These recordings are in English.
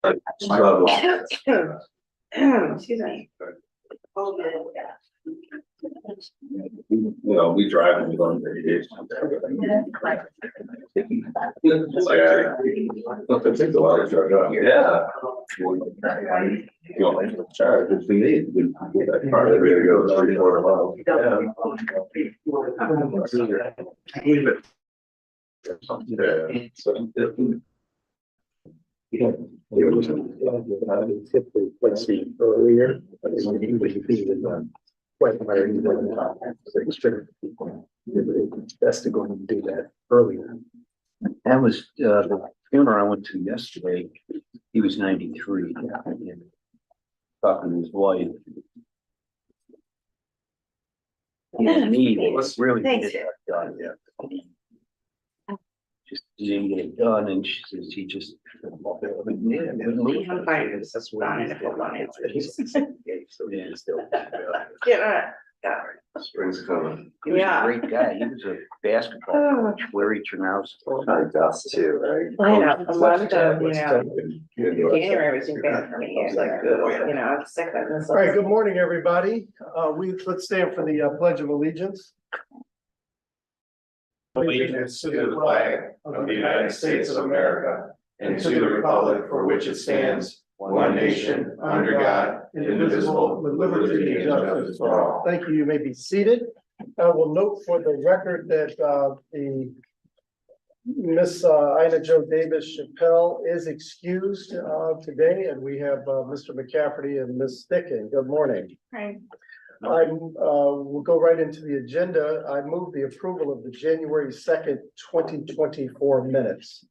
Excuse me. We drive and we go on vacation. It's like, it takes a while to charge up. Yeah. You don't like to charge, it's the need. That car, they're ready to go 3-4 miles. Yeah. So, Yeah, typically placing earlier, but it's quite it's best to go and do that earlier. That was the funeral I went to yesterday. He was 93. And talking to his wife. He didn't need it. Really Thanks. needed that done. Just didn't get it done, and she says he just. I'm fine. It's just fine if I want it. Yeah. spring's coming. He was Yeah. a great guy. He was a basketball coach, Larry Ternowski. Like us too, right? I know, a lot of the, January was bad for me, it's like, I'm sick of this. All right, good morning, everybody. Let's stand for the Pledge of Allegiance. Allegiance to the flag of the United States of America and to the republic for which it stands, one nation, under God, indivisible, with liberty and justice for all. Thank you. You may be seated. I will note for the record that the Miss Ina Jo Davis Chappelle is excused today, and we have Mr. McCafferty and Ms. Thicken. Good morning. Right. We'll go right into the agenda. I move the approval of the January 2nd, 2024 minutes.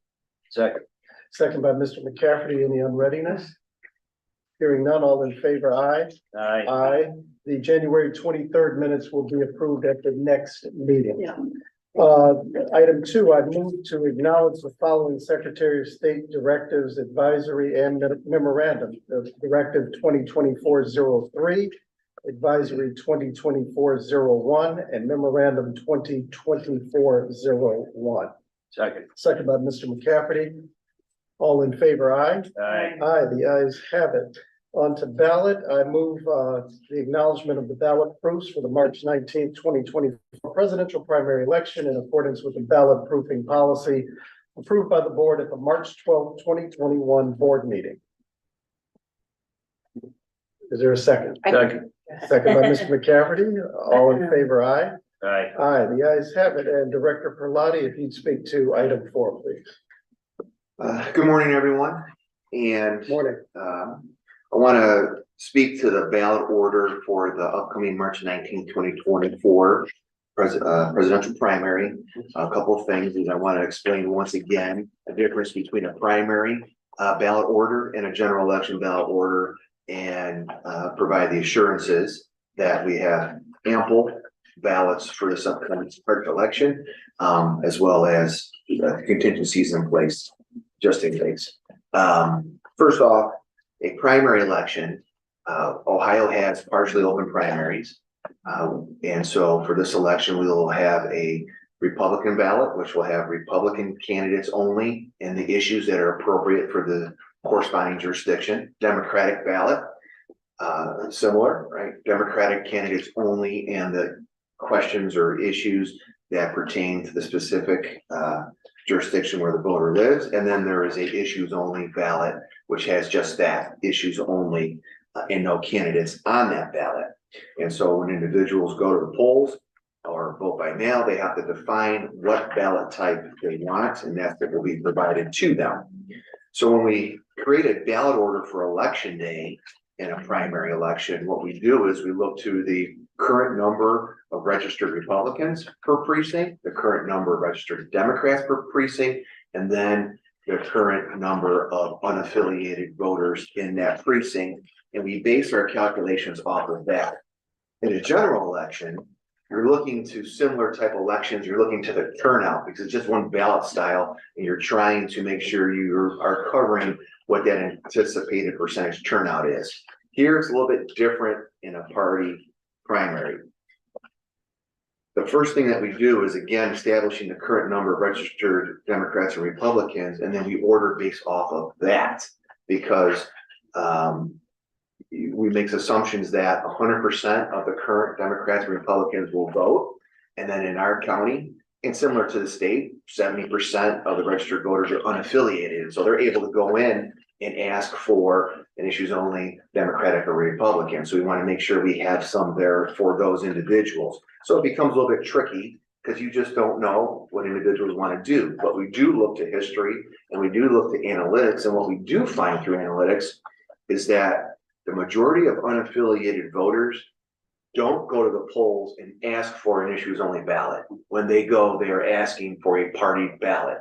Second. Second by Mr. McCafferty. Any unreadiness? Hearing none, all in favor, aye. Aye. Aye. The January 23rd minutes will be approved at the next meeting. Yeah. Item 2, I move to acknowledge the following Secretary of State directives, advisory and memorandum. The Directive 2024-03, Advisory 2024-01, and Memorandum 2024-01. Second. Second by Mr. McCafferty. All in favor, aye. Aye. Aye, the ayes have it. On to ballot, I move the acknowledgement of the ballot proofs for the March 19th, 2024 presidential primary election in accordance with the ballot proofing policy approved by the board at the March 12th, 2021 board meeting. Is there a second? Second. Second by Mr. McCafferty. All in favor, aye. Aye. Aye, the ayes have it. And Director Perlotti, if you'd speak to item 4, please. Good morning, everyone, and Morning. I want to speak to the ballot order for the upcoming March 19th, 2024 presidential primary. A couple of things is I want to explain once again the difference between a primary ballot order and a general election ballot order, and provide the assurances that we have ample ballots for this upcoming election, as well as contingencies in place just in case. First off, a primary election, Ohio has partially open primaries. And so for this election, we will have a Republican ballot, which will have Republican candidates only and the issues that are appropriate for the corresponding jurisdiction. Democratic ballot, similar, right? Democratic candidates only and the questions or issues that pertain to the specific jurisdiction where the voter lives. And then there is a issues only ballot, which has just that, issues only, and no candidates on that ballot. And so when individuals go to the polls or vote by mail, they have to define what ballot type they want, and that's what will be provided to them. So when we create a ballot order for election day in a primary election, what we do is we look to the current number of registered Republicans per precinct, the current number of registered Democrats per precinct, and then the current number of unaffiliated voters in that precinct. And we base our calculations off of that. In a general election, you're looking to similar type elections, you're looking to the turnout because it's just one ballot style, and you're trying to make sure you are covering what that anticipated percentage turnout is. Here it's a little bit different in a party primary. The first thing that we do is, again, establishing the current number of registered Democrats and Republicans, and then we order based off of that. because, we make assumptions that 100% of the current Democrats and Republicans will vote. And then in our county, and similar to the state, 70% of the registered voters are unaffiliated. So they're able to go in and ask for an issues only Democratic or Republican. So we want to make sure we have some there for those individuals. So it becomes a little bit tricky because you just don't know what individuals want to do. But we do look to history and we do look to analytics. And what we do find through analytics is that the majority of unaffiliated voters don't go to the polls and ask for an issues only ballot. When they go, they are asking for a party ballot.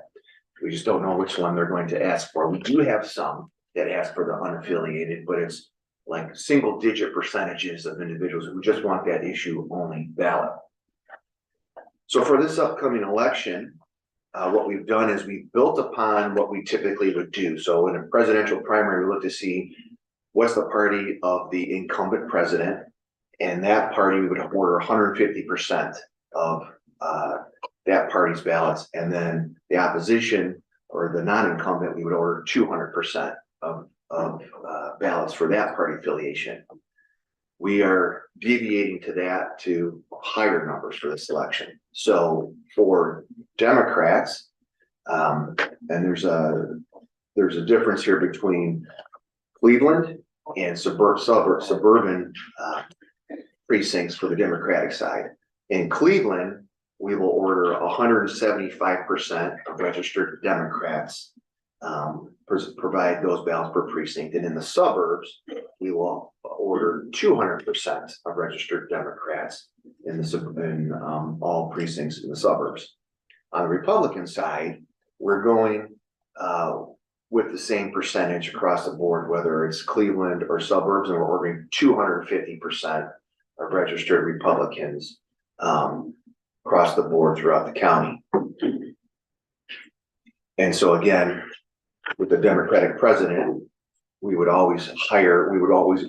We just don't know which one they're going to ask for. We do have some that ask for the unaffiliated, but it's like single digit percentages of individuals who just want that issue only ballot. So for this upcoming election, what we've done is we've built upon what we typically would do. So in a presidential primary, we look to see what's the party of the incumbent president, and that party we would order 150% of that party's ballots, and then the opposition or the non-incumbent we would order 200% of ballots for that party affiliation. We are deviating to that to higher numbers for this election. So for Democrats, and there's a difference here between Cleveland and suburban precincts for the Democratic side. In Cleveland, we will order 175% of registered Democrats provide those ballots per precinct. And in the suburbs, we will order 200% of registered Democrats in all precincts in the suburbs. On the Republican side, we're going with the same percentage across the board, whether it's Cleveland or suburbs, and we're ordering 250% of registered Republicans across the board throughout the county. And so again, with the Democratic president, we would always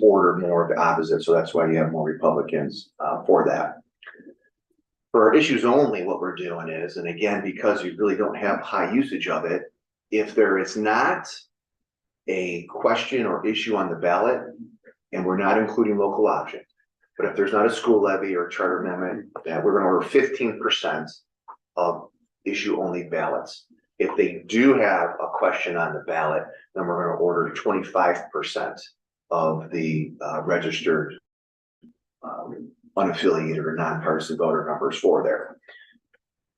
order more of the opposite. So that's why you have more Republicans for that. For issues only, what we're doing is, and again, because you really don't have high usage of it, if there is not a question or issue on the ballot, and we're not including local option, but if there's not a school levy or a charter amendment, that we're going to order 15% of issue only ballots. If they do have a question on the ballot, then we're going to order 25% of the registered unaffiliated or nonpartisan voter numbers for there.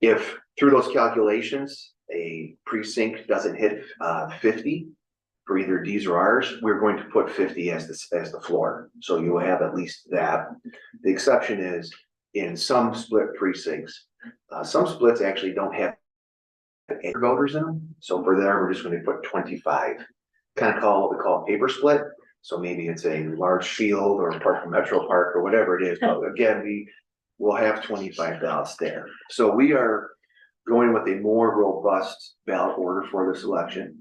If through those calculations, a precinct doesn't hit 50 for either D's or R's, we're going to put 50 as the floor. So you will have at least that. The exception is in some split precincts. Some splits actually don't have voters in them. So for there, we're just going to put 25. Kind of call what we call a paper split. So maybe it's a large field or a park, Metro Park or whatever it is. But again, we will have 25 ballots there. So we are going with a more robust ballot order for this election.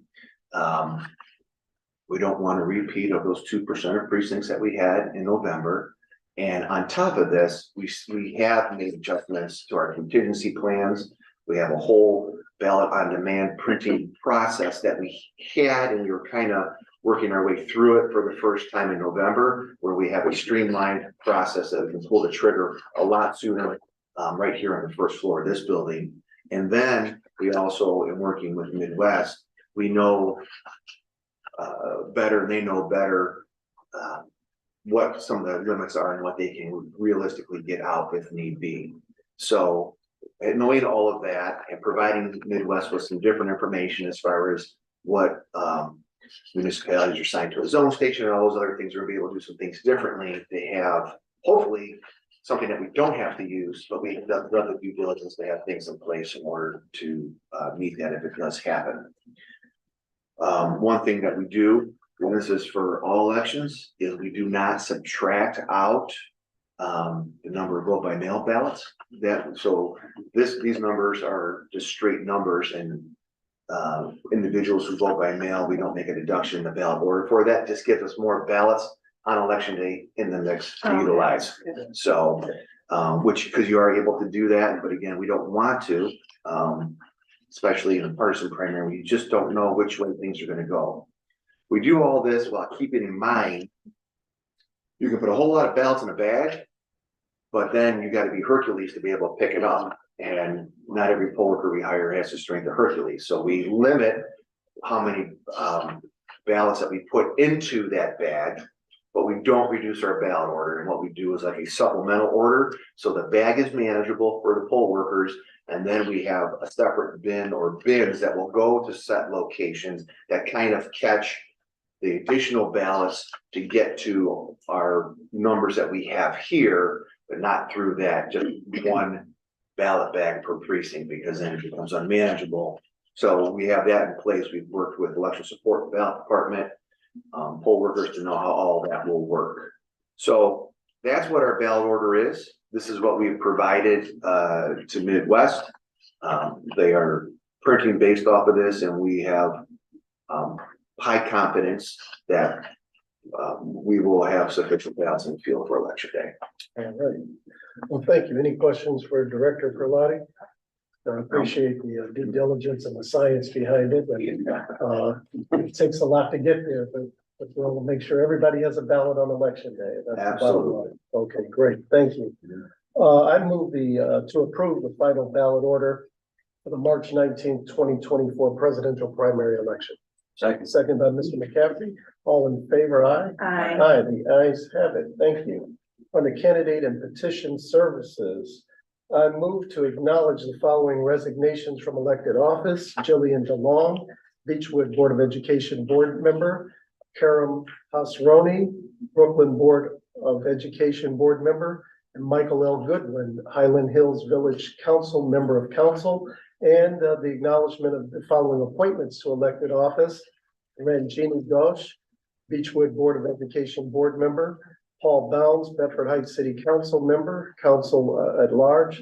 We don't want a repeat of those 2% of precincts that we had in November. And on top of this, we have made adjustments to our contingency plans. We have a whole ballot on demand printing process that we had, and we were kind of working our way through it for the first time in November, where we have a streamlined process that we can pull the trigger a lot sooner, right here on the first floor of this building. And then we also, in working with Midwest, we know better, and they know better what some of the limits are and what they can realistically get out if need be. So knowing all of that and providing Midwest with some different information as far as what municipalities are signed to a zone station and all those other things, we're gonna be able to do some things differently. They have hopefully something that we don't have to use, but we have done the due diligence to have things in place in order to meet that if it does happen. One thing that we do, and this is for all elections, is we do not subtract out the number of vote by mail ballots. These numbers are just straight numbers, and individuals who vote by mail, we don't make a deduction in the ballot order for that. Just gives us more ballots on election day in the mix to utilize. So, because you are able to do that, but again, we don't want to, especially in a partisan primary, we just don't know which way things are going to go. We do all this while keeping in mind, you can put a whole lot of ballots in a bag, but then you gotta be Hercules to be able to pick it up. And not every poll worker we hire has the strength of Hercules, so we limit how many ballots that we put into that bag. But we don't reduce our ballot order, and what we do is like a supplemental order, so the bag is manageable for the poll workers. And then we have a separate bin or bins that will go to set locations that kind of catch the additional ballots to get to our numbers that we have here, but not through that, just one ballot bag per precinct, because then it becomes unmanageable. So we have that in place. We've worked with election support ballot department, poll workers to know how all that will work. So that's what our ballot order is. This is what we've provided to Midwest. They are printing based off of this, and we have high confidence that we will have sufficient ballots in the field for election day. All right. Well, thank you. Any questions for Director Carlotti? I appreciate the due diligence and the science behind it. It takes a lot to get there, but we'll make sure everybody has a ballot on election day. That's the bottom Absolutely. line. Okay, great. Thank you. I move to approve the final ballot order for the March 19th, 2024 presidential primary election. Second by Mr. McCaffrey. All in favor, aye? Aye. Aye, the ayes have it. Thank you. On the candidate and petition services, I move to acknowledge the following resignations from elected office: Jillian DeLong, Beechwood Board of Education Board Member; Karam Hasroni, Brooklyn Board of Education Board Member; and Michael L. Goodwin, Highland Hills Village Council Member of Council; and the acknowledgement of the following appointments to elected office: Ranjini Ghosh, Beechwood Board of Education Board Member; Paul Bounds, Bedford Heights City Council Member, Council at Large;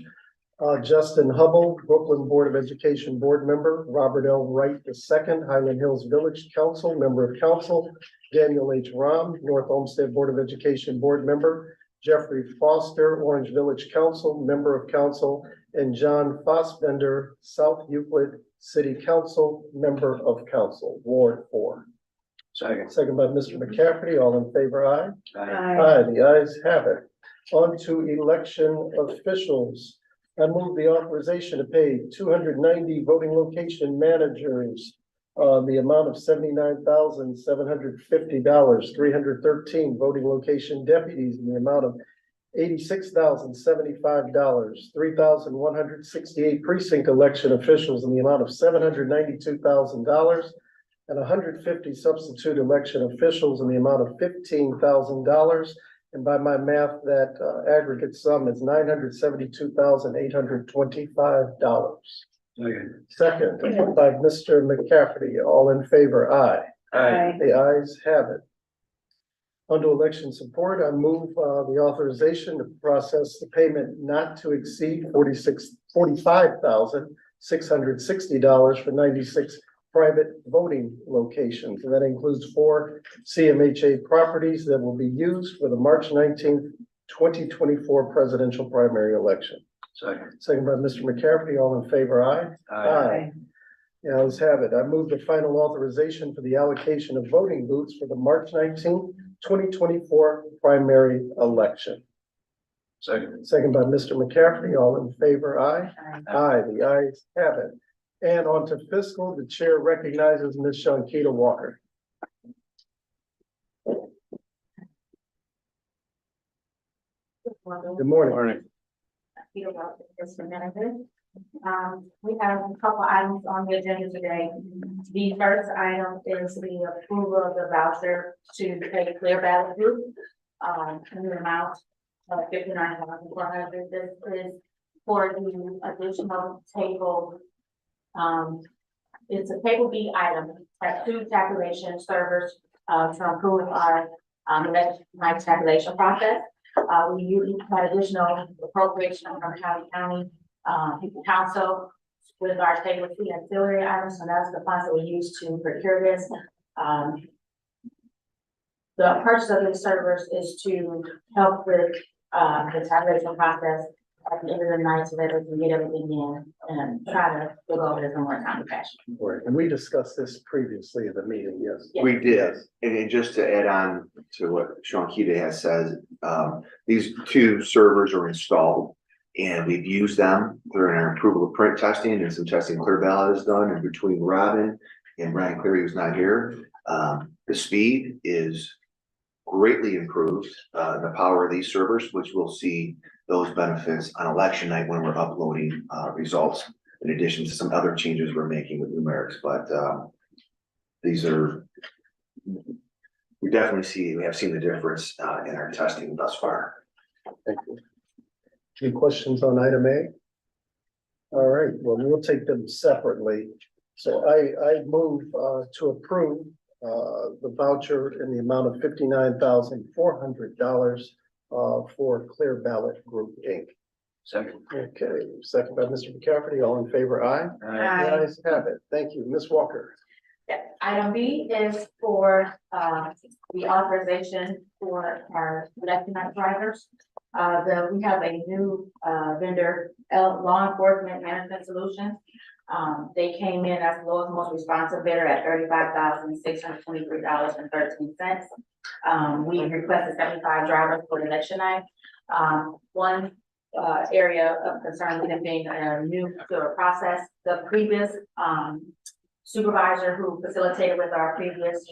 Justin Hubble, Brooklyn Board of Education Board Member; Robert L. Wright II, Highland Hills Village Council Member of Council; Daniel H. Rahm, North Olmsted Board of Education Board Member; Jeffrey Foster, Orange Village Council Member of Council; and John Fossbender, South Euclid City Council Member of Council, Ward 4. Second by Mr. McCaffrey. All in favor, aye? Aye, the ayes have it. On to election officials. I move the authorization to pay 290 voting location managers the amount of $79,750, 313 voting location deputies in the amount of $86,075, 3,168 precinct election officials in the amount of $792,000, and 150 substitute election officials in the amount of $15,000. And by my math, that aggregate sum is $972,825. Second by Mr. McCaffrey. All in favor, aye. Aye. The ayes have it. Under election support, I move the authorization to process the payment not to exceed $45,660 for 96 private voting locations. And that includes 4 CMHA properties that will be used for the March 19th, 2024 presidential primary election. Second by Mr. McCaffrey. All in favor, aye? Aye. The ayes have it. I move the final authorization for the allocation of voting booths for the March 19th, 2024 primary election. Second by Mr. McCaffrey. All in favor, aye? Aye. The ayes have it. And on to fiscal, the chair recognizes Ms. Shankita Walker. Good morning. Mr. Manager. We have a couple items on the agenda today. The first item is the approval of the voucher to pay Clear Ballot Group in the amount of $59,400. This is for the additional table. It's a table B item, has 2 tabulation servers to improve our electronic tabulation process. We use that additional appropriation from county council with our table C ancillary items, and that's the funds that we use to procure this. The purchase of these servers is to help with the tabulation process at the end of the night so that we can get everything in and try to go over this in more time fashion. Right, and we discussed this previously in the meeting, yes. Yes. We did, and just to add on to what Sean Kita has said, these two servers are installed. And we've used them during our approval of print testing and some testing Clear Ballot has done, and between Robin and Brian Cleary, who's not here. The speed is greatly improved, the power of these servers, which we'll see those benefits on election night when we're uploading results. In addition to some other changes we're making with numerics, but these are, we have seen the difference in our testing thus far. Thank you. Any questions on item A? All right, well, we'll take them separately. So I move to approve the voucher in the amount of $59,400 for Clear Ballot Group, Inc. Second. Okay, second by Mr. McCafferty, all in favor, aye? Aye. The ayes have it. Thank you. Ms. Walker. Yeah, item B is for the authorization for our election night drivers. We have a new vendor, Law Enforcement Management Solutions. They came in as the lowest most responsive bidder at $35,623.13. We requested 75 drivers for election night. One area of concern with them being a new process, the previous supervisor who facilitated with our previous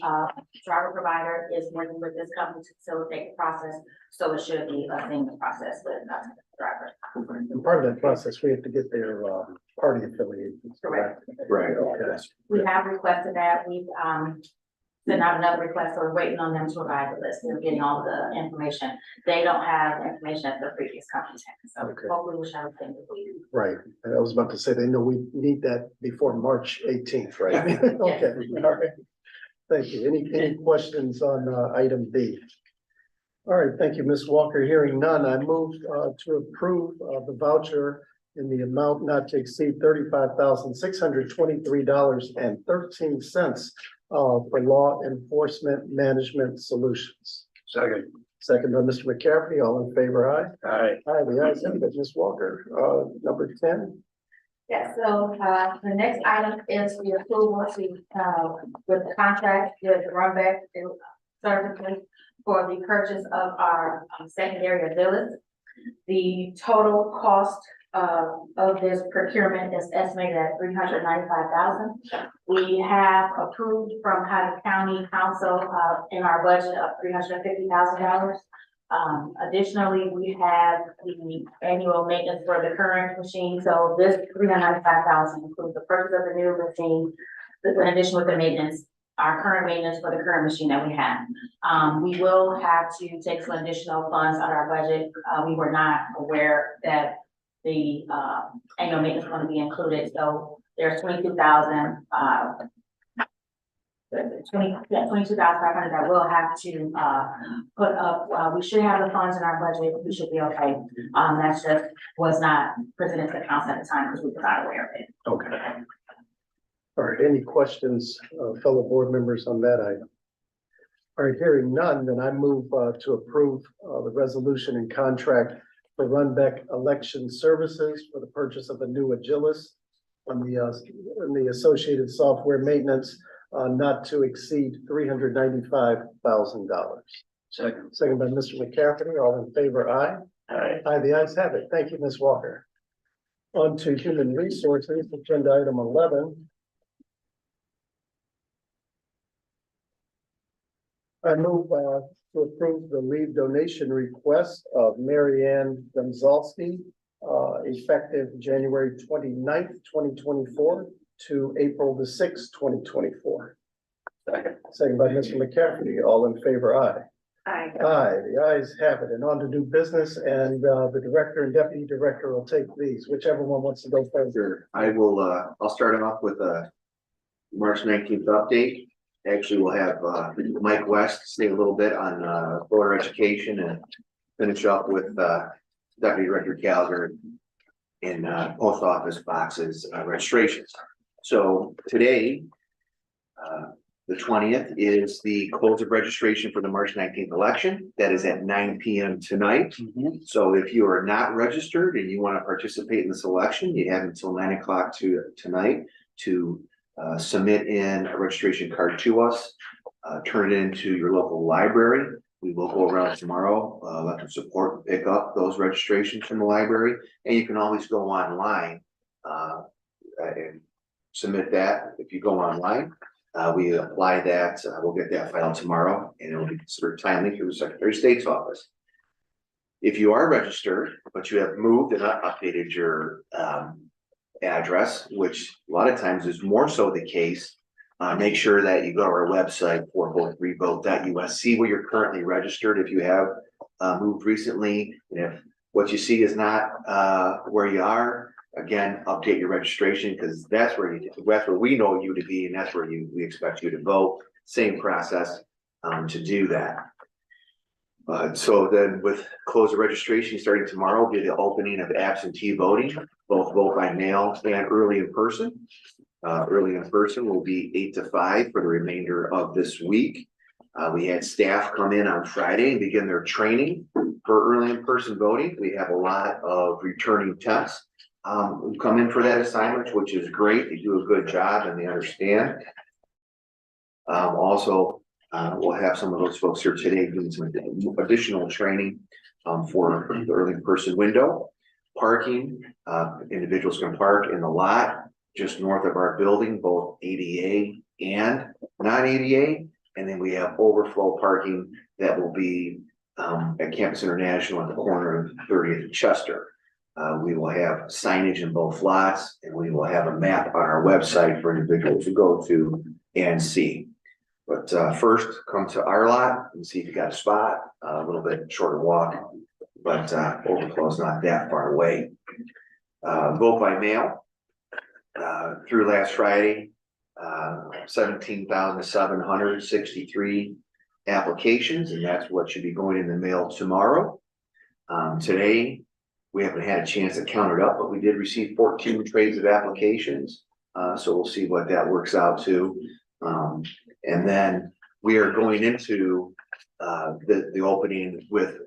driver provider is working with this company to facilitate the process. So it should be a single process with drivers. And part of that process, we have to get their party affiliations. Correct. Right. Okay. We have requested that. We've sent out another request, so we're waiting on them to provide the list. They're getting all the information. They don't have information that the previous company had. So Okay. hopefully we'll have things this week. Right, and I was about to say, they know we need that before March 18th, right? Okay, all right. Thank you. Any questions on item B? All right, thank you, Ms. Walker. Hearing none, I move to approve the voucher in the amount not to exceed $35,623.13 for Law Enforcement Management Solutions. Second. Second by Mr. McCafferty, all in favor, aye? Aye. Aye, the ayes have it. Ms. Walker, number 10. Yeah, so the next item is the approval to with the contract with Runback Services for the purchase of our secondary villas. The total cost of this procurement is estimated at $395,000. We have approved from Hyde County Council in our budget of $350,000. Additionally, we have the annual maintenance for the current machine. So this $395,000 includes the purchase of the new machine, in addition with the maintenance, our current maintenance for the current machine that we have. We will have to take some additional funds out of our budget. We were not aware that the annual maintenance is going to be included. So there's $22,000, $22,500 that we'll have to put up. We should have the funds in our budget. We should be okay. That's just was not presented to the council at the time because we were not aware of it. Okay. All right, any questions, fellow board members on that item? All right, hearing none, then I move to approve the resolution and contract for Runbeck Election Services for the purchase of a new Agilis and the associated software maintenance not to exceed $395,000. Second. Second by Mr. McCafferty, all in favor, aye? Aye. Aye, the ayes have it. Thank you, Ms. Walker. On to Human Resources, agenda item 11. I move to approve the leave donation request of Mary Ann Gonzalski, effective January 29th, 2024 to April the 6th, 2024. Second. Second by Mr. McCafferty, all in favor, aye. Aye. Aye, the ayes have it, and on to new business, and the director and deputy director will take these, whichever one wants to go first. Sure. I will, I'll start off with a March 19th update. Actually, we'll have Mike West say a little bit on voter education and finish up with Deputy Director Gallagher in post office boxes registrations. So today, The 20th is the close of registration for the March 19th election. That is at 9 p.m. tonight. So if you are not registered and you want to participate in this election, you have until 9 o'clock tonight to submit in a registration card to us. Turn it into your local library. We will go around tomorrow, election support, and pick up those registrations from the library. And you can always go online and submit that. If you go online, we apply that, we'll get that filed tomorrow, and it will be considered timely through the Secretary of State's office. If you are registered, but you have moved and not updated your address, which a lot of times is more so the case, make sure that you go to our website for vote3vote.us, see where you're currently registered if you have moved recently. And if what you see is not where you are, again, update your registration, because that's where we know you to be, and that's where we expect you to vote. Same process to do that. So then with close of registration starting tomorrow will be the opening of absentee voting, both vote by mail and early in person. Early in person will be 8 to 5 for the remainder of this week. We had staff come in on Friday and begin their training for early in person voting. We have a lot of returning temps who come in for that assignment, which is great. They do a good job and they understand. Also, we'll have some of those folks here today doing some additional training for the early in person window. Parking, individuals can park in the lot just north of our building, both ADA and non-ADA. And then we have overflow parking that will be at Campus International at the corner of 30th and Chester. We will have signage in both lots, and we will have a map on our website for individuals to go to and see. But first, come to our lot and see if you got a spot, a little bit shorter walk, but overflow is not that far away. Vote by mail. Through last Friday, 17,763 applications, and that's what should be going in the mail tomorrow. Today, we haven't had a chance to count it up, but we did receive 14 trades of applications. So we'll see what that works out to. And then we are going into the opening with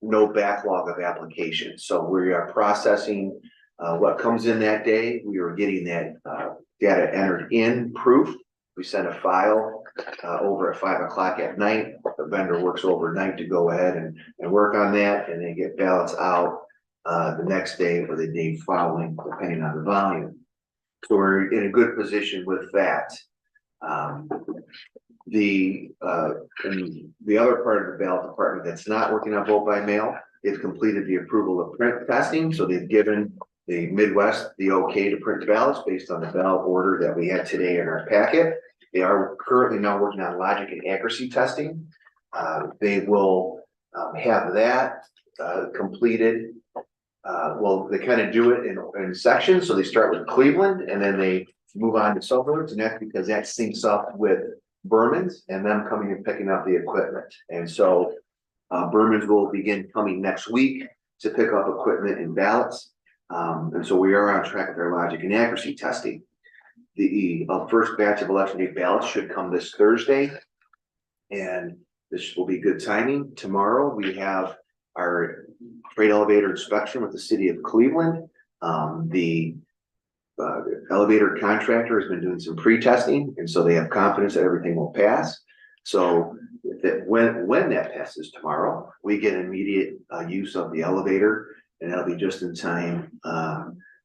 no backlog of applications. So we are processing what comes in that day. We are getting that data entered in proof. We send a file over at 5 o'clock at night. The vendor works overnight to go ahead and work on that, and they get ballots out the next day or the day following, depending on the volume. So we're in a good position with that. The other part of the ballot department that's not working on vote by mail, they've completed the approval of print testing. So they've given the Midwest the okay to print ballots based on the ballot order that we had today in our packet. They are currently now working on logic and accuracy testing. They will have that completed. Well, they kind of do it in sections. So they start with Cleveland and then they move on to suburbs, and that's because that syncs up with Berman's and them coming and picking up the equipment. And so Berman's will begin coming next week to pick up equipment and ballots. And so we are on track with our logic and accuracy testing. The first batch of election day ballots should come this Thursday, and this will be good timing. Tomorrow we have our freight elevator inspection with the city of Cleveland. The elevator contractor has been doing some pre-testing, and so they have confidence that everything will pass. So that when that passes tomorrow, we get immediate use of the elevator, and that'll be just in time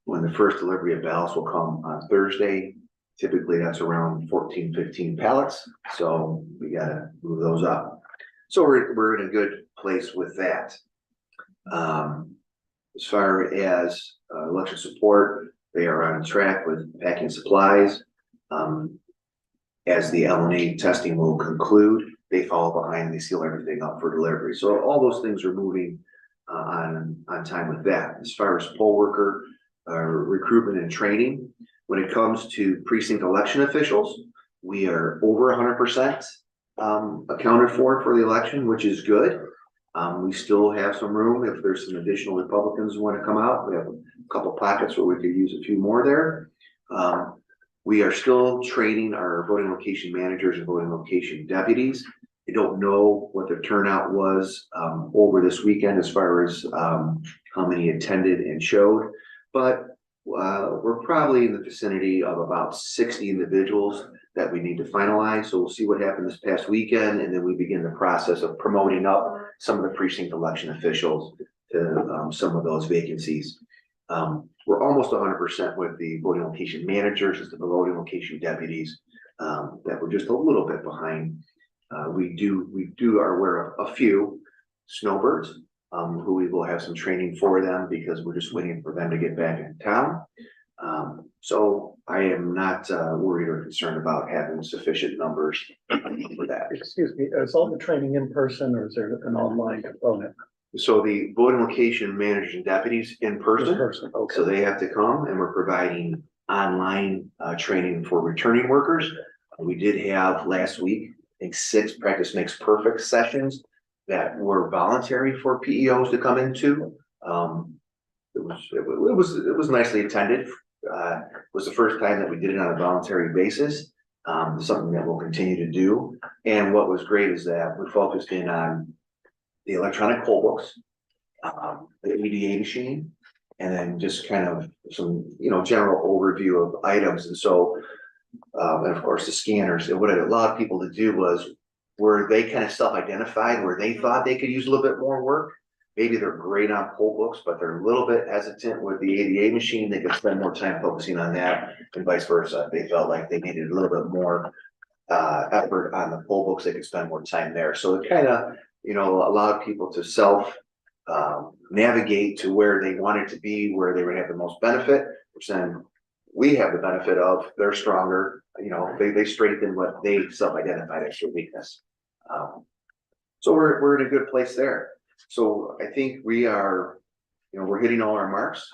when the first delivery of ballots will come on Thursday. Typically that's around 14, 15 pallets. So we gotta move those up. So we're in a good place with that. As far as election support, they are on track with packing supplies. As the LNA testing will conclude, they fall behind, they seal everything up for delivery. So all those things are moving on time with that. As far as poll worker recruitment and training, when it comes to precinct election officials, we are over 100% accounted for the election, which is good. We still have some room if there's some additional Republicans who want to come out. We have a couple pockets where we could use a few more there. We are still training our voting location managers and voting location deputies. I don't know what the turnout was over this weekend as far as how many attended and showed, but we're probably in the vicinity of about 60 individuals that we need to finalize. So we'll see what happened this past weekend, and then we begin the process of promoting up some of the precinct election officials to some of those vacancies. We're almost 100% with the voting location managers, as the voting location deputies that we're just a little bit behind. We are aware of a few snowbirds who we will have some training for them because we're just waiting for them to get back in town. So I am not worried or concerned about having sufficient numbers for that. Excuse me, is all the training in person or is there an online component? So the voting location managers and deputies in person, Okay. so they have to come, and we're providing online training for returning workers. We did have last week, I think 6 practice makes perfect sessions that were voluntary for PEOs to come into. It was nicely attended. It was the first time that we did it on a voluntary basis. Something that we'll continue to do. And what was great is that we focused in on the electronic poll books, the EDA machine, and then just kind of some, general overview of items. And so, and of course the scanners. And what it allowed people to do was where they kind of self-identified, where they thought they could use a little bit more work. Maybe they're great on poll books, but they're a little bit hesitant with the ADA machine. They could spend more time focusing on that, and vice versa. They felt like they needed a little bit more effort on the poll books. They could spend more time there. So it kind of, allowed people to self navigate to where they wanted to be, where they would have the most benefit, which then we have the benefit of. They're stronger, they strengthen what they self-identified as their weakness. So we're in a good place there. So I think we are, we're hitting all our marks,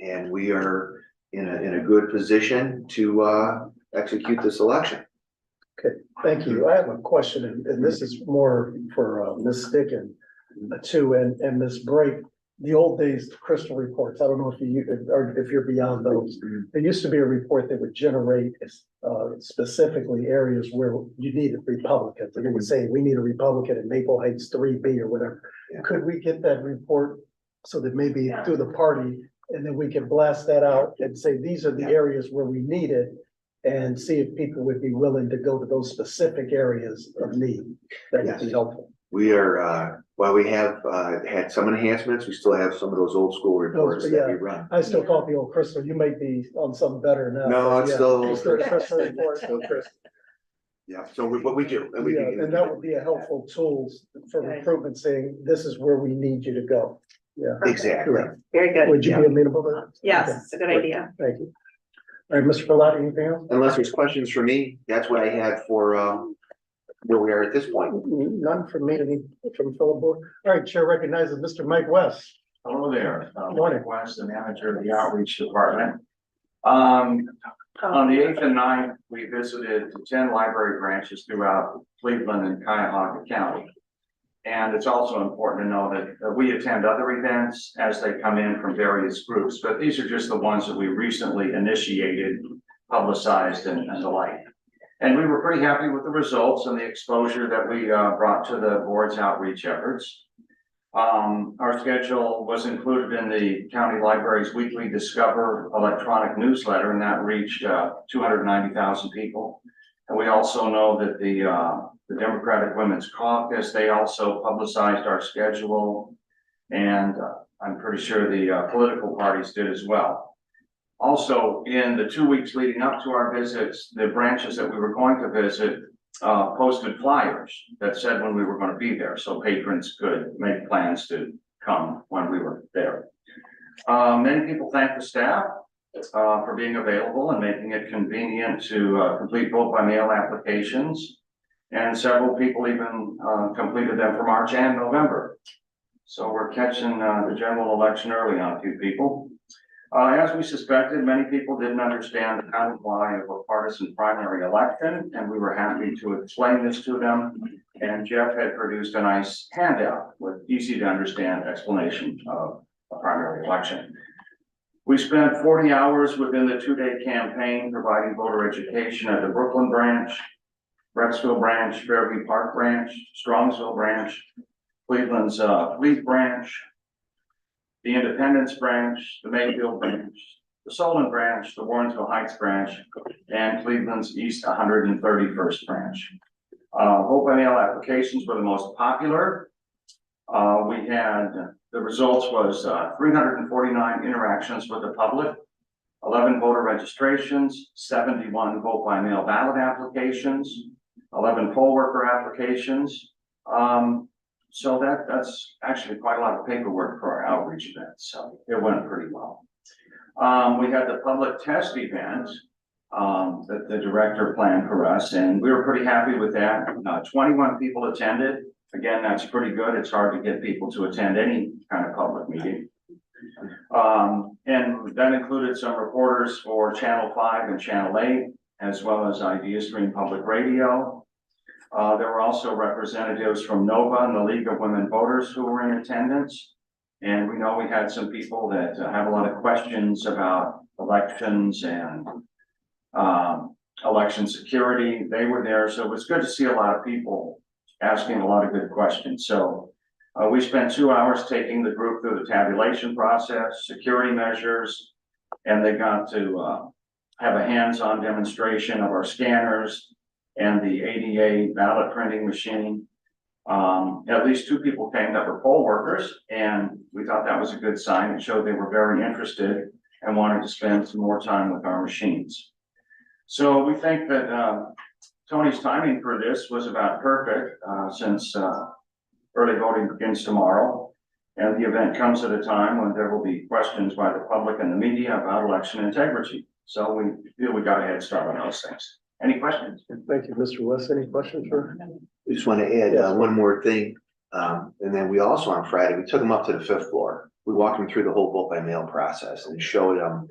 and we are in a good position to execute this election. Okay, thank you. I have a question, and this is more for Ms. Sticken too, and Ms. Brake. The old days crystal reports, I don't know if you're beyond those. There used to be a report that would generate specifically areas where you needed Republicans. And it would say, we need a Republican in Maple Heights 3B or whatever. Yeah. Could we get that report so that maybe through the party, and then we can blast that out and say, these are the areas where we need it, and see if people would be willing to go to those specific areas of need? That would be helpful. We are, while we have had some enhancements, we still have some of those old school reports that we run. I still call it the old crystal. You might be on something better now. No, it's still It's still a crystal report. Still crystal. Yeah, so what we do. And we Yeah, and that would be a helpful tool for recruitment, saying this is where we need you to go. Yeah. Exactly. Very good. Would you be amenable to that? Yes, Okay. it's a good idea. Thank you. All right, Mr. Philotti, anything else? Unless there's questions for me, that's what I had for where we are at this point. None from me, any from Philip Board. All right, Chair recognizes Mr. Mike West. Hello there. Morning. Mike West, the manager of the outreach department. On the 8th and 9th, we visited 10 library branches throughout Cleveland and Cuyahoga County. And it's also important to know that we attend other events as they come in from various groups, but these are just the ones that we recently initiated, publicized, and the like. And we were pretty happy with the results and the exposure that we brought to the board's outreach efforts. Our schedule was included in the county library's weekly Discover electronic newsletter, and that reached 290,000 people. And we also know that the Democratic Women's Caucus, they also publicized our schedule, and I'm pretty sure the political parties did as well. Also, in the 2 weeks leading up to our visits, the branches that we were going to visit posted flyers that said when we were going to be there, so patrons could make plans to come when we were there. Many people thanked the staff for being available and making it convenient to complete vote by mail applications. And several people even completed them for March and November. So we're catching the general election early on a few people. As we suspected, many people didn't understand the how and why of a partisan primary election, and we were happy to explain this to them. And Jeff had produced a nice handout with easy to understand explanation of a primary election. We spent 40 hours within the 2-day campaign providing voter education at the Brooklyn branch, Rexville branch, Fairview Park branch, Strongsville branch, Cleveland's Fleet branch, the Independence branch, the Mayfield branch, the Solon branch, the Warrensville Heights branch, and Cleveland's East 131st branch. Vote by mail applications were the most popular. We had, the results was 349 interactions with the public, 11 voter registrations, 71 vote by mail ballot applications, 11 poll worker applications. So that's actually quite a lot of paperwork for our outreach event, so it went pretty well. We had the public test event that the director planned for us, and we were pretty happy with that. 21 people attended. Again, that's pretty good. It's hard to get people to attend any kind of public meeting. And that included some reporters for Channel 5 and Channel 8, as well as IdeaStream Public Radio. There were also representatives from NOVA and the League of Women Voters who were in attendance. And we know we had some people that have a lot of questions about elections and election security. They were there, so it was good to see a lot of people asking a lot of good questions. So we spent 2 hours taking the group through the tabulation process, security measures, and they got to have a hands-on demonstration of our scanners and the ADA ballot printing machine. At least 2 people came that were poll workers, and we thought that was a good sign. It showed they were very interested and wanted to spend some more time with our machines. So we think that Tony's timing for this was about perfect, since early voting begins tomorrow, and the event comes at a time when there will be questions by the public and the media about election integrity. So we feel we got a head start on those things. Any questions? Thank you, Mr. West. Any questions for? I just want to add one more thing. And then we also on Friday, we took them up to the 5th floor. We walked them through the whole vote by mail process and showed them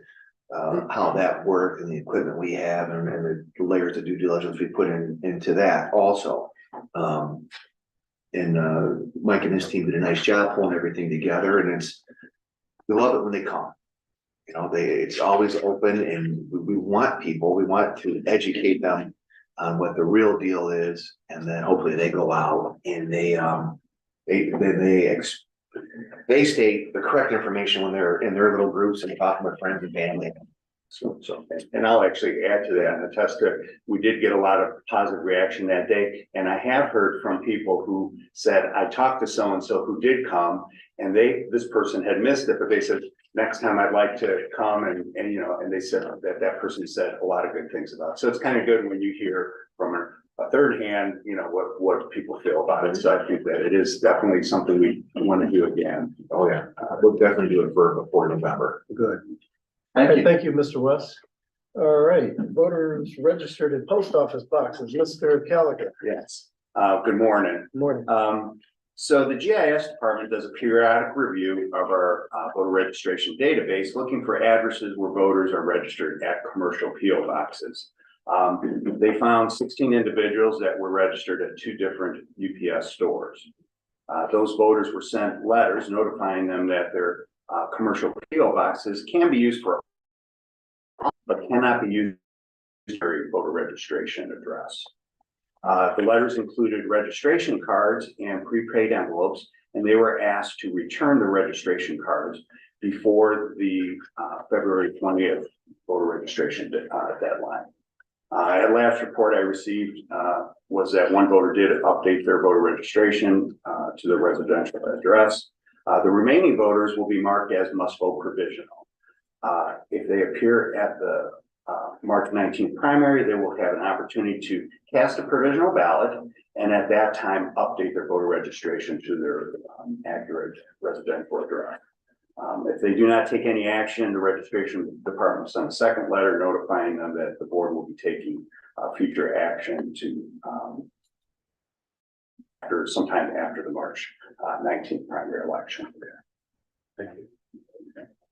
how that worked and the equipment we have and the layers of due diligence we put into that also. And Mike and his team did a nice job pulling everything together, and we love it when they come. You know, it's always open, and we want to educate them on what the real deal is, and then hopefully they go out and they state the correct information when they're in their little groups and talking with friends and family. So, and I'll actually add to that and attest to, we did get a lot of positive reaction that day. And I have heard from people who said, I talked to so-and-so who did come, and this person had missed it, but they said, next time I'd like to come, and you know, and they said that person said a lot of good things about it. So it's kind of good when you hear from a third hand, you know, what people feel about it. So I think that it is definitely something we want to do again. oh yeah, we'll definitely do it before November. Good. Thank you. Thank you, Mr. West. All right, voters registered in post office boxes, Mr. Callaghan. Yes. Good morning. Morning. So the GIS department does a periodic review of our voter registration database, looking for addresses where voters are registered at commercial PO boxes. They found 16 individuals that were registered at 2 different UPS stores. Those voters were sent letters notifying them that their commercial PO boxes can be used for, but cannot be used for voter registration address. The letters included registration cards and prepaid envelopes, and they were asked to return the registration cards before the February 20th voter registration deadline. At last report I received was that one voter did update their voter registration to their residential address. The remaining voters will be marked as must vote provisional. If they appear at the March 19th primary, they will have an opportunity to cast a provisional ballot, and at that time update their voter registration to their accurate residential address. If they do not take any action, the registration department will send a second letter notifying them that the board will be taking future action to sometime after the March 19th primary election. Thank you.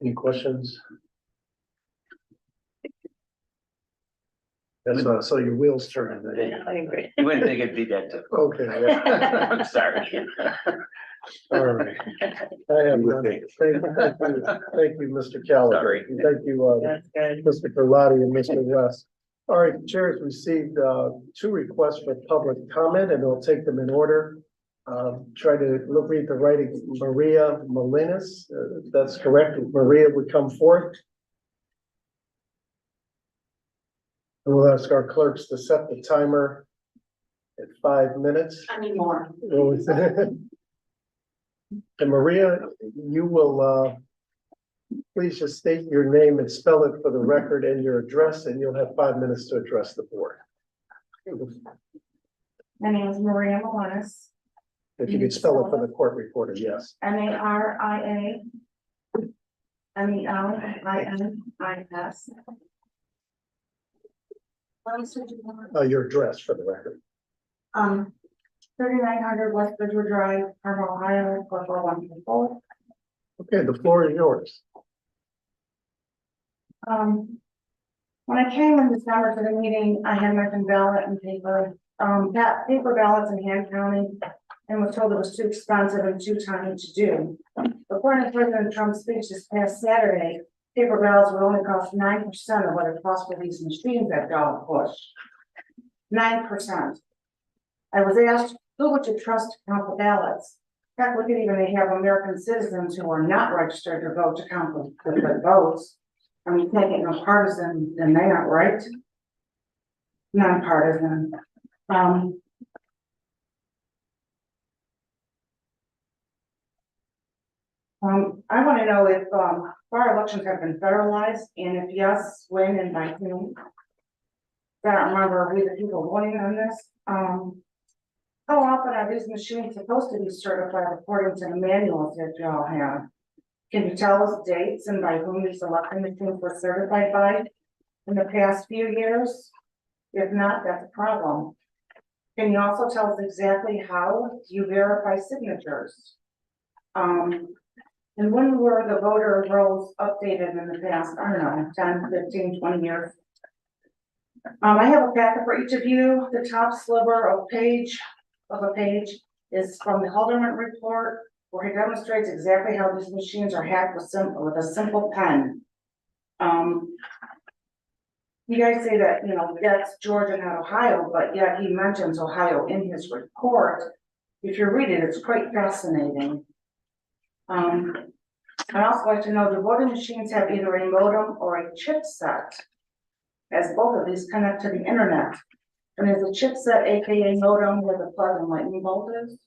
Any questions? That's, so your wheels turning. I agree. You wouldn't think it'd be that difficult. Okay, yeah. I'm sorry. All right. I have You would none. think. Thank you, Mr. Keller. Sorry. Thank you, That's good. Mr. Carlotti and Mr. West. All right, Chair has received, two requests for public comment, and we'll take them in order. Try to read the writing, Maria Molinas, if that's correct, if Maria would come forth. And we'll ask our clerks to set the timer at 5 minutes. I need more. And Maria, you will, please just state your name and spell it for the record and your address, and you'll have 5 minutes to address the board. My name is Maria Molinas, If you could spell it for the court reporter, yes. Maria Melinis. What else did you want? Your address for the record. 3900 West Bridgewood Drive, Carmel, Ohio, 44124. Okay, the floor is yours. When I came in December to the meeting, I had mentioned ballot and paper, paper ballots in hand counting, and was told it was too expensive and too tiny to do. According to President Trump's speech this past Saturday, paper ballots would only cost 9% of what it costs for these machines that ballot push. 9%. I was asked, who would you trust to count the ballots? Heck, we could even have American citizens who are not registered to vote to count the votes. I mean, you can't get no partisan, then they aren't right. Non-partisan. I want to know if our elections have been federalized, and if yes, when and by whom. I don't remember we the people voting on this. How often are these machines supposed to be certified according to the manuals that y'all have? Can you tell us dates and by whom these election machines were certified by in the past few years? If not, that's a problem. Can you also tell us exactly how you verify signatures? And when were the voter rolls updated in the past, I don't know, 10, 15, 20 years? I have a packet for each of you. The top sliver of a page is from the Halderman report, where he demonstrates exactly how these machines are hacked with a simple pen. You guys say that, you know, that's Georgia, not Ohio, but yet he mentions Ohio in his report. If you read it, it's quite fascinating. I'd also like to know, do voting machines have either a modem or a chipset, as both of these connect to the internet? And is the chipset, aka modem, where the plug and lightning bolt is?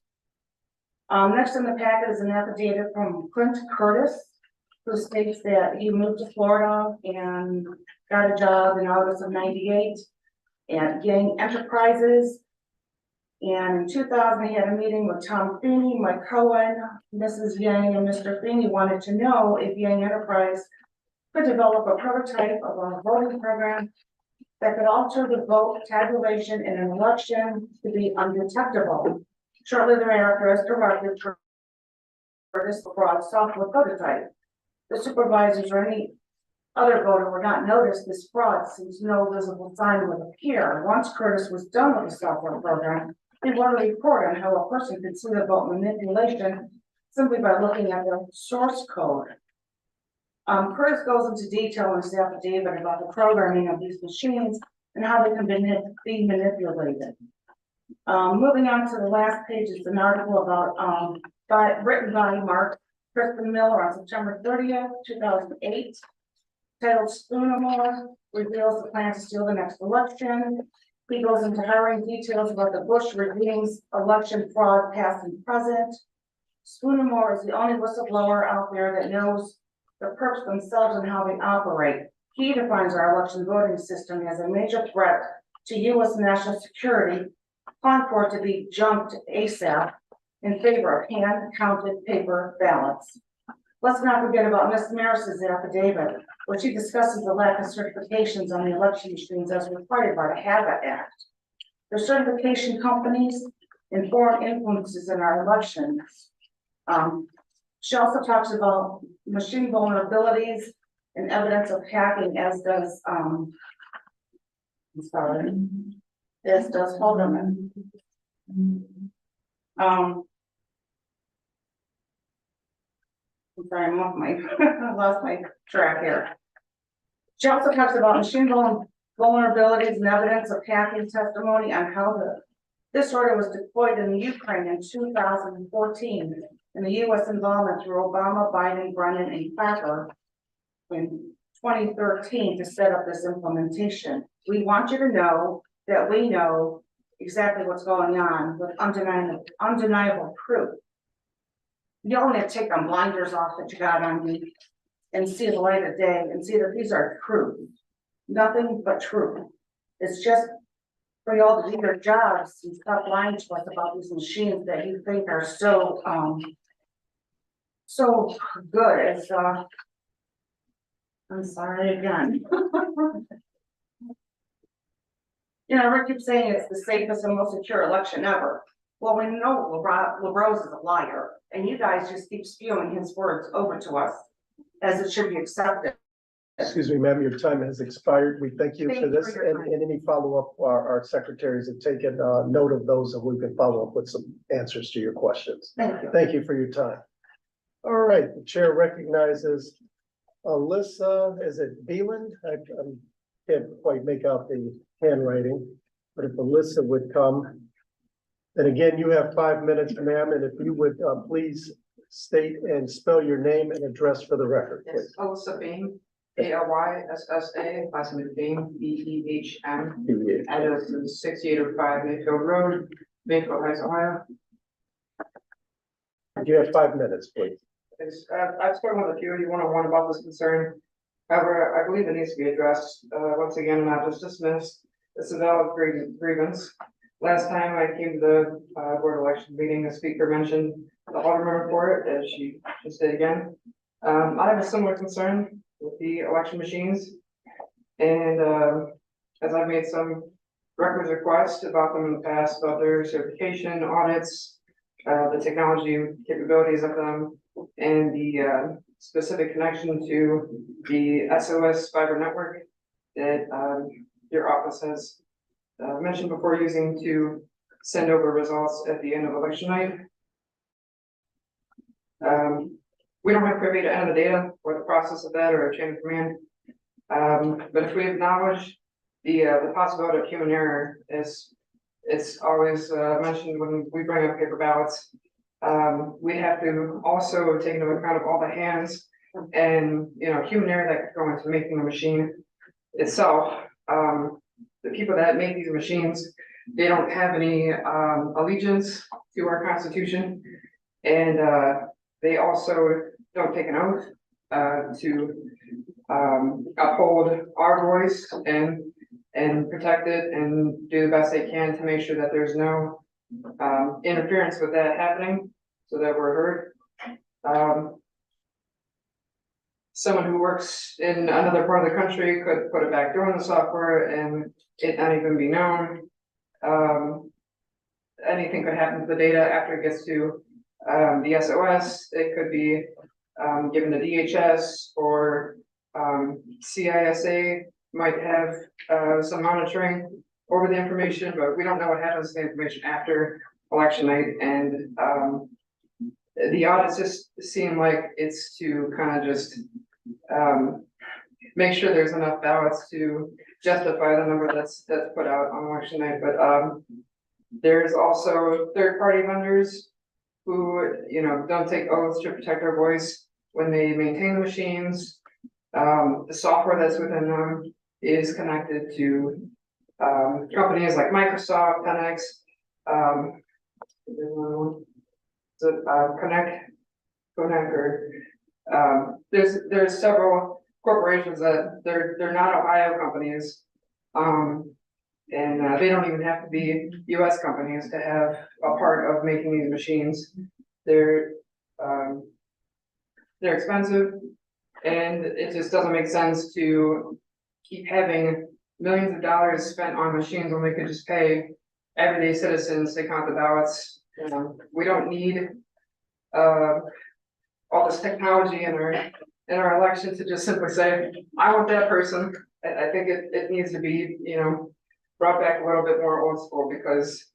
Next in the packet is an affidavit from Clint Curtis, who states that he moved to Florida and got a job in August of '98 at Yang Enterprises. And in 2000, he had a meeting with Tom Feeney, Mike Cohen, Mrs. Yang, and Mr. Feeney wanted to know if Yang Enterprise could develop a prototype of a voting program that could alter the vote tabulation in an election to be undetectable. Shortly thereafter, as directed, Curtis brought software prototype. The supervisors or any other voter would not notice this fraud since no visible sign would appear. Once Curtis was done with the software program, he wrote a report on how a person could see the vote manipulation simply by looking at the source code. Curtis goes into detail in his affidavit about the programming of these machines and how they can be manipulated. Moving on to the last page is an article about written by Mark Kristen Miller on September 30th, 2008, titled "Spoonamore Reveals the Plan to Steal the Next Election." He goes into harrowing details about the Bush regime's election fraud, past and present. Spoonamore is the only whistleblower out there that knows the perps themselves and how they operate. He defines our election voting system as a major threat to U.S. national security, calling for it to be junked ASAP in favor of hand-counted paper ballots. Let's not forget about Ms. Maris's affidavit, where she discusses the lack of certifications on the election machines as required by the HAVA Act. The certification companies and foreign influences in our elections. She also talks about machine vulnerabilities and evidence of hacking, as does I'm sorry. This does hold a minute. I'm sorry, I'm off my, I lost my track here. She also talks about machine vulnerabilities and evidence of hacking testimony on how this order was deployed in the Ukraine in 2014, and the U.S. involvement through Obama, Biden, Brennan, and Clapper in 2013 to set up this implementation. We want you to know that we know exactly what's going on with undeniable proof. You only have to take them blinders off that you got on you and see the light of day and see that these are truth. Nothing but truth. It's just for y'all to do your jobs and stop lying to us about these machines that you think are so so good. It's I'm sorry again. You know, Rick keeps saying it's the safest and most secure election ever. Well, we know LaRose is a liar, and you guys just keep spewing his words over to us as it should be accepted. Excuse me, ma'am, your time has expired. We thank you Thank for you this, for your and, time. and any follow-up, our secretaries have taken, note of those, and we can follow up with some answers to your questions. Thank you. Thank you for your time. All right, the chair recognizes Alyssa, is it Beeland? I can't quite make out the handwriting, but if Alyssa would come. Then again, you have 5 minutes, ma'am, and if you would, please state and spell your name and address for the record, please. Yes, Alyssa Beam, ALYSSA, last name Beam, BEHM, address is 6805 Mayfield Road, Mayfield Heights, Ohio. You have 5 minutes, please. I've spoken with a few of you one-on-one about this concern. However, I believe it needs to be addressed, once again, not just dismissed. It's a valid grievance. Last time I came to the board election meeting, the speaker mentioned the alderman report, as she just did again. I have a similar concern with the election machines. And as I've made some records requests about them in the past, about their certification audits, the technology capabilities of them, and the specific connection to the SOS fiber network that your office has mentioned before using to send over results at the end of election night. We don't have privy to enter the data or the process of that or a chain of command. But if we acknowledge the possibility of human error, as it's always mentioned when we bring up paper ballots, we have to also take into account of all the hands and human error that could go into making the machine itself. The people that make these machines, they don't have any allegiance to our Constitution, and they also don't take an oath to uphold our voice and protect it and do the best they can to make sure that there's no interference with that happening, so that we're heard. Someone who works in another part of the country could put a backdoor in the software and it not even be known. Anything could happen to the data after it gets to the SOS. It could be given to DHS, or CISA might have some monitoring over the information, but we don't know what happens to the information after election night. And the audits just seem like it's to kind of just make sure there's enough ballots to justify the number that's put out on election night. But there's also third-party vendors who don't take oaths to protect our voice when they maintain the machines. The software that's within them is connected to companies like Microsoft, Penix, there's several corporations that they're not Ohio companies, and they don't even have to be US companies to have a part of making these machines. They're expensive, and it just doesn't make sense to keep having millions of dollars spent on machines when we could just pay everyday citizens to count the ballots. We don't need all this technology in our election to just simply say, I want that person. I think it needs to be, brought back a little bit more old school because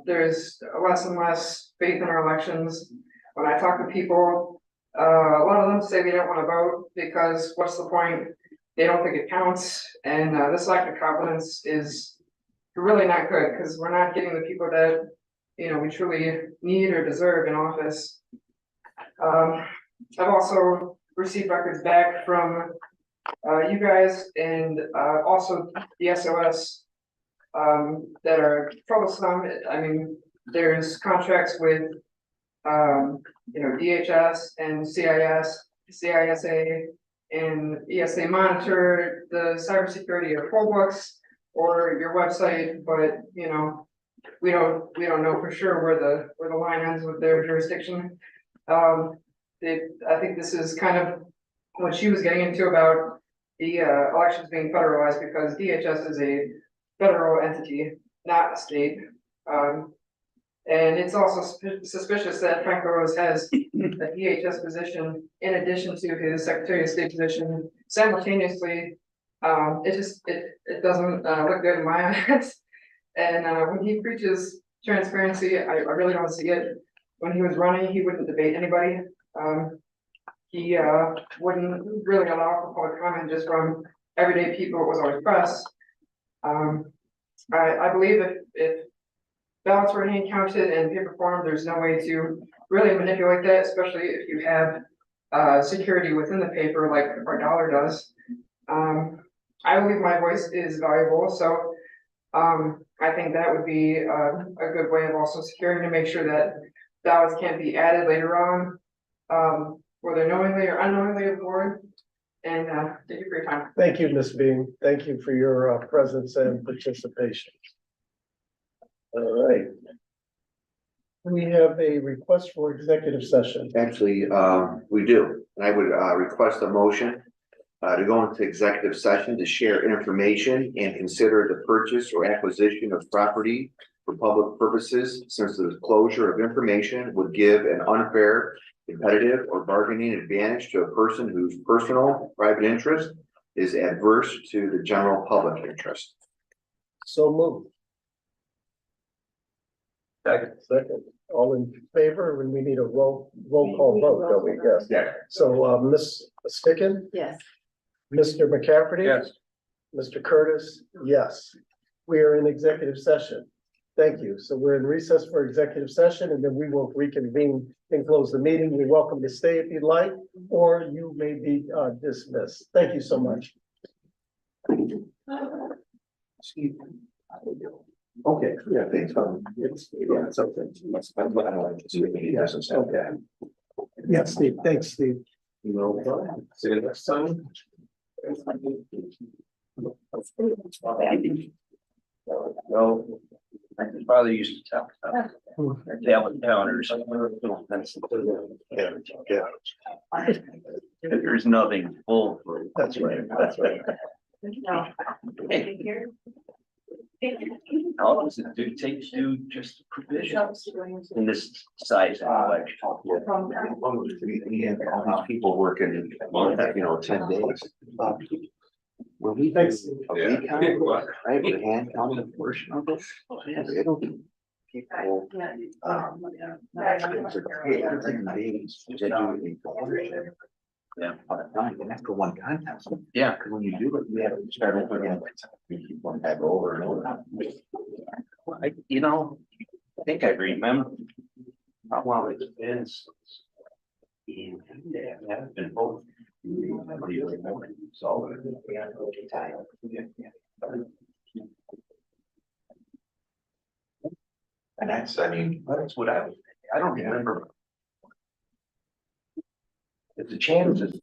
there's less and less faith in our elections. When I talk to people, a lot of them say they don't want to vote because what's the point? They don't think it counts, and this lack of confidence is really not good because we're not getting the people that we truly need or deserve in office. I've also received records back from you guys and also the SOS that are troublesome. I mean, there's contracts with DHS and CISA and ESA monitor the cybersecurity of poll books or your website, but we don't know for sure where the line ends with their jurisdiction. I think this is kind of what she was getting into about the elections being federalized because DHS is a federal entity, not a state. And it's also suspicious that Frank Rose has a DHS position in addition to his Secretary of State position simultaneously. It doesn't look good in my eyes. And when he preaches transparency, I really don't see it. When he was running, he wouldn't debate anybody. He wouldn't really allow for public comment just from everyday people. It was always press. I believe if ballots were hand counted in paper form, there's no way to really manipulate that, especially if you have security within the paper like our dollar does. I believe my voice is valuable, so I think that would be a good way of also securing to make sure that ballots can't be added later on, whether knowingly or unknowingly aboard. And thank you for your time. Thank you, Ms. Beam. Thank you for your presence and participation. All right. We have a request for executive session. Actually, we do, and I would request a motion to go into executive session to share information and consider the purchase or acquisition of property for public purposes, since the disclosure of information would give an unfair, competitive, or bargaining advantage to a person whose personal private interest is adverse to the general public interest. So moved. Second. All in favor? When we need a roll call vote, don't we? Yes. Yeah. So, Ms. Sticken, Yes. Mr. McCafferty? Yes. Mr. Curtis? Yes. We are in executive session. Thank you. So we're in recess for executive session and then we will reconvene and close the meeting. You're welcome to stay if you'd like, or you may be dismissed. Thank you so much. Okay, yeah, thanks. Yeah, it's okay. I don't like to see it. He doesn't sound bad. Yeah, Steve. Thanks, Steve. See you next time. No, my father used to tell. Counters. There's nothing full for. That's right. That's right. How long does it take to do just provisions in this size of election? We have all these people working, 10 days. When we do a recount, right, we're hand counting a portion of this, it'll be people. It's like days to do it. Yeah. And after one contest. Yeah. Because when you do it, you have to start over again. You keep going back over and over. I think I remember how long it's been since. I've been both. So. And that's What I don't remember. If the chances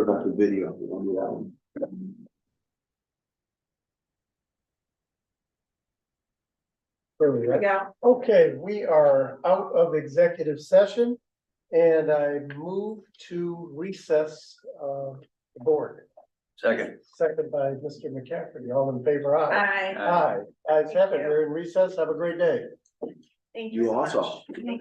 about the video? We'll do that one. There we Here we go. go. Okay, we are out of executive session and I move to recess, the board. Second. Second by Mr. McCafferty. All in favor, aye. Aye. Aye. Ayes have it. We're in recess. Have a great day. Thank you You so also. much. Thank you.